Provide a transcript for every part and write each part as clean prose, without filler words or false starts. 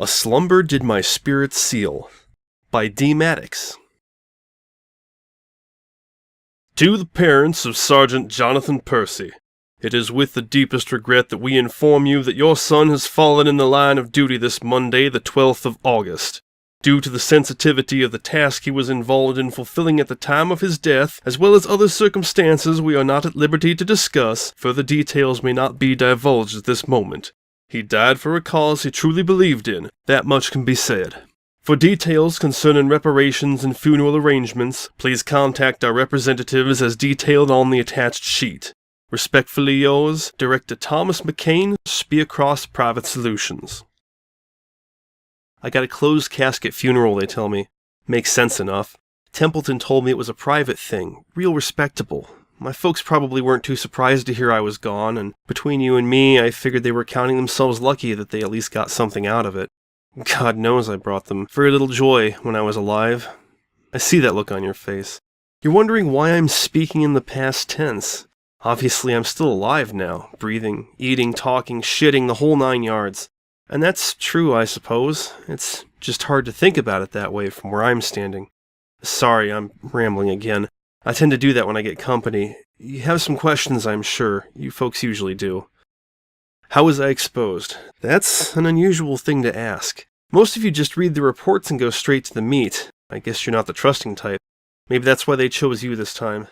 A Slumber Did My Spirit Seal by D. Maddox. To the parents of Sergeant Jonathan Percy, it is with the deepest regret that we inform you that your son has fallen in the line of duty this Monday, the 12th of August. Due to the sensitivity of the task he was involved in fulfilling at the time of his death, as well as other circumstances we are not at liberty to discuss, further details may not be divulged at this moment. He died for a cause he truly believed in, that much can be said. For details concerning reparations and funeral arrangements, please contact our representatives as detailed on the attached sheet. Respectfully yours, Director Thomas McCain, Spearcross Private Solutions. I got a closed casket funeral, they tell me. Makes sense enough. Templeton told me it was a private thing, real respectable. My folks probably weren't too surprised to hear I was gone, and between you and me, I figured they were counting themselves lucky that they at least got something out of it. God knows I brought them very little joy when I was alive. I see that look on your face. You're wondering why I'm speaking in the past tense. Obviously, I'm still alive now, breathing, eating, talking, shitting, the whole 9 yards. And that's true, I suppose. It's just hard to think about it that way from where I'm standing. Sorry, I'm rambling again. I tend to do that when I get company. You have some questions, I'm sure. You folks usually do. How was I exposed? That's an unusual thing to ask. Most of you just read the reports and go straight to the meat. I guess you're not the trusting type. Maybe that's why they chose you this time.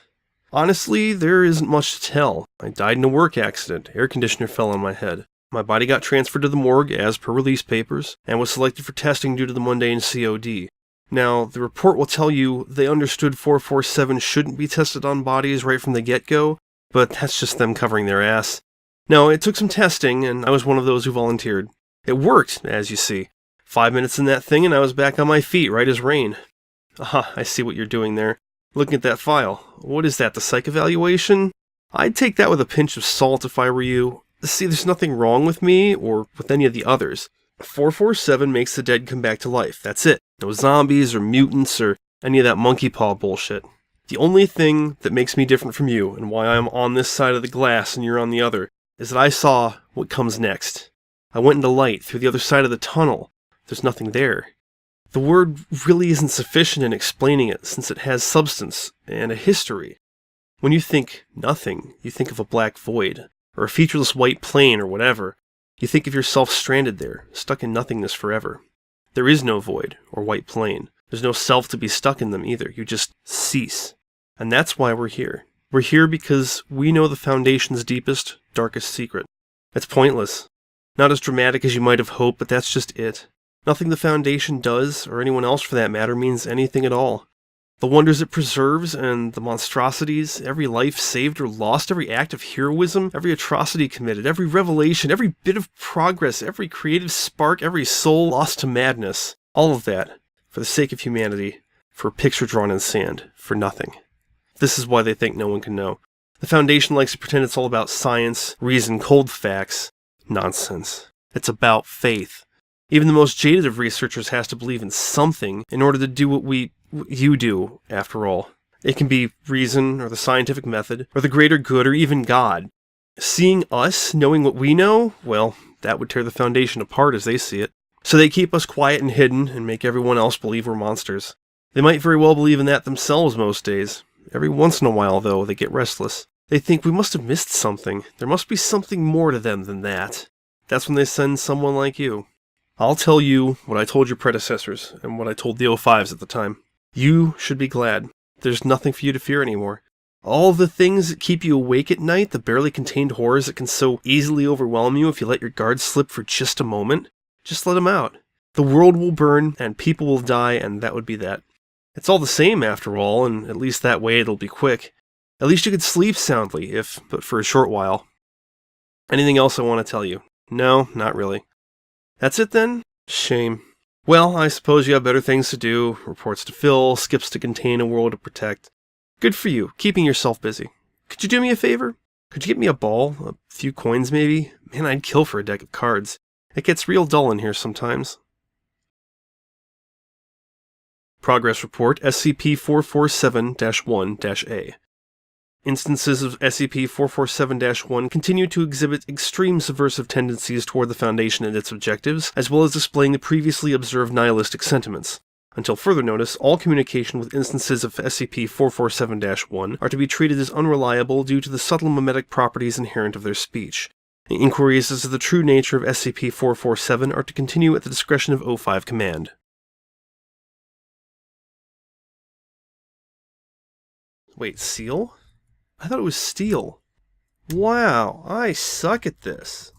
Honestly, there isn't much to tell. I died in a work accident. Air conditioner fell on my head. My body got transferred to the morgue as per release papers, and was selected for testing due to the mundane COD. Now, the report will tell you they understood 447 shouldn't be tested on bodies right from the get-go, but that's just them covering their ass. No, it took some testing, and I was one of those who volunteered. It worked, as you see. 5 minutes in that thing, and I was back on my feet, right as rain. Aha, I see what you're doing there. Looking at that file. What is that, the psych evaluation? I'd take that with a pinch of salt if I were you. See, there's nothing wrong with me, or with any of the others. 447 makes the dead come back to life, that's it. No zombies, or mutants, or any of that monkey paw bullshit. The only thing that makes me different from you, and why I'm on this side of the glass and you're on the other, is that I saw what comes next. I went into light through the other side of the tunnel. There's nothing there. The word really isn't sufficient in explaining it, since it has substance and a history. When you think nothing, you think of a black void, or a featureless white plane, or whatever. You think of yourself stranded there, stuck in nothingness forever. There is no void, or white plane. There's no self to be stuck in them either. You just cease. And that's why we're here. We're here because we know the Foundation's deepest, darkest secret. It's pointless. Not as dramatic as you might have hoped, but that's just it. Nothing the Foundation does, or anyone else for that matter, means anything at all. The wonders it preserves, and the monstrosities, every life saved or lost, every act of heroism, every atrocity committed, every revelation, every bit of progress, every creative spark, every soul lost to madness. All of that, for the sake of humanity, for a picture drawn in sand, for nothing. This is why they think no one can know. The Foundation likes to pretend it's all about science, reason, cold facts. Nonsense. It's about faith. Even the most jaded of researchers has to believe in something in order to do what you do, after all. It can be reason, or the scientific method, or the greater good, or even God. Seeing us, knowing what we know, well, that would tear the Foundation apart as they see it. So they keep us quiet and hidden, and make everyone else believe we're monsters. They might very well believe in that themselves most days. Every once in a while, though, they get restless. They think we must have missed something. There must be something more to them than that. That's when they send someone like you. I'll tell you what I told your predecessors, and what I told the O5s at the time. You should be glad. There's nothing for you to fear anymore. All the things that keep you awake at night, the barely contained horrors that can so easily overwhelm you if you let your guard slip for just a moment, just let them out. The world will burn, and people will die, and that would be that. It's all the same after all, and at least that way it'll be quick. At least you could sleep soundly, if but for a short while. Anything else I want to tell you? No, not really. That's it then? Shame. Well, I suppose you have better things to do, reports to fill, skips to contain, a world to protect. Good for you, keeping yourself busy. Could you do me a favor? Could you get me a ball? A few coins, maybe? Man, I'd kill for a deck of cards. It gets real dull in here sometimes. Progress Report, SCP-447-1-A. Instances of SCP-447-1 continue to exhibit extreme subversive tendencies toward the Foundation and its objectives, as well as displaying the previously observed nihilistic sentiments. Until further notice, all communication with instances of SCP-447-1 are to be treated as unreliable due to the subtle mimetic properties inherent of their speech. Inquiries as to the true nature of SCP-447 are to continue at the discretion of O5 Command. Wait, seal? I thought it was steel. Wow, I suck at this.